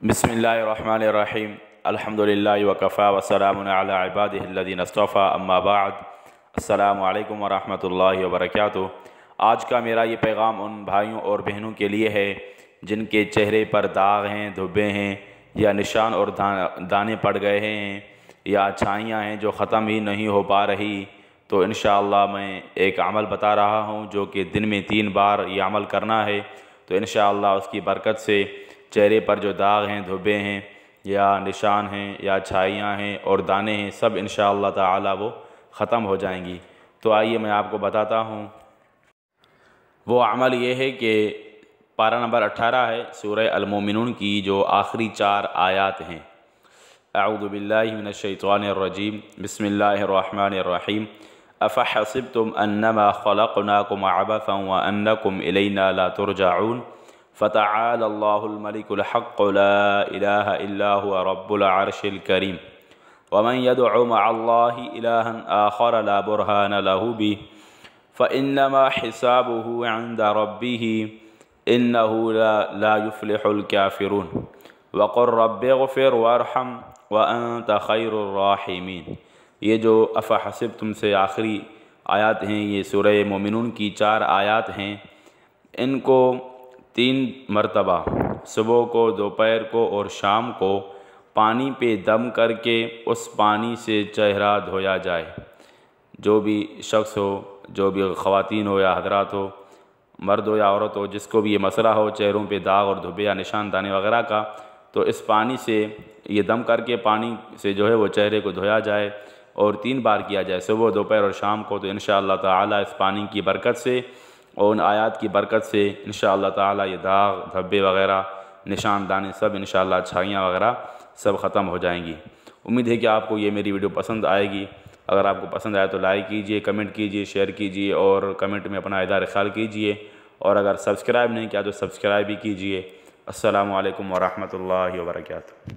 बिस्मिल्लाहिर्रहमानिर्रहीम अल्हम्दुलिल्लाहि वकफ़ा वस्सलामुन अला इबादिहिल्लज़ीना इस्तफ़ा अम्मा बाद। अस्सलामु अलैकुम वरहमतुल्लाहि वबरकातुहू। आज का मेरा ये पैगाम उन भाइयों और बहनों के लिए है जिनके चेहरे पर दाग हैं, धब्बे हैं या निशान और दाने पड़ गए हैं या छाइयाँ हैं जो ख़त्म ही नहीं हो पा रही। तो इंशाअल्लाह मैं एक अमल बता रहा हूँ जो कि दिन में 3 बार ये अमल करना है। तो इंशाअल्लाह उसकी बरकत से चेहरे पर जो दाग हैं, धब्बे हैं या निशान हैं या छाइयाँ हैं और दाने हैं, सब इंशाअल्लाह ताला वो ख़त्म हो जाएंगी। तो आइए मैं आपको बताता हूँ। वो अमल ये है कि पारा नंबर 18 है सूरह अल-मोमिनून की जो आखिरी 4 आयत हैं। अऊज़ु बिल्लाहि मिनश शैतानिर रजीम, बिस्मिल्लाहिर्रहमानिर्रहीम। अफ़हसिब्तुम अन्नमा ख़लक़नाकुम अबसन व अन्नकुम इलैना ला तुरजऊन फ़तआलल्लाहुल मलिकुल हक़्क़ु ला इलाहा इल्ला हुवा रब्बुल अर्शिल करीम। वमन यदउ मअल्लाहि इलाहन आखर ला बुरहान लहु बिहि फ़इन्नमा हिसाबुहु इंद रब्बिहि इन्नहु ला युफ्लिहुल काफ़िरून। वक़ुल रब्बिग़फ़िर वरहम व अंत खैरुर राहिमीन। ये जो अफ़हसिब्तुम से आखिरी आयत हैं, ये सूरह मोमिनून की 4 आयत हैं। इनको 3 मरतबा सुबह को, दोपहर को और शाम को पानी पे दम करके उस पानी से चेहरा धोया जाए। जो भी शख्स हो, जो भी ख़वातीन हो या हज़रात हो, मर्द हो या औरत हो, जिसको भी ये मसला हो चेहरों पे दाग और धब्बे या निशान दाने वगैरह का, तो इस पानी से ये दम करके पानी से जो है वो चेहरे को धोया जाए और 3 बार किया जाए, सुबह, दोपहर और शाम को। तो इंशाअल्लाह ताला इस पानी की बरकत से और उन आयत की बरकत से इंशाअल्लाह ताला ये दाग, धब्बे वगैरह, निशान दाने सब इंशाअल्लाह, छाइयाँ वगैरह सब ख़त्म हो जाएंगी। उम्मीद है कि आपको ये मेरी वीडियो पसंद आएगी। अगर आपको पसंद आए तो लाइक कीजिए, कमेंट कीजिए, शेयर कीजिए और कमेंट में अपना इज़हार ख्याल कीजिए। और अगर सब्सक्राइब नहीं किया तो सब्सक्राइब भी कीजिए। अस्सलामु अलैकुम वरहमतुल्लाहि वबरकातुहू।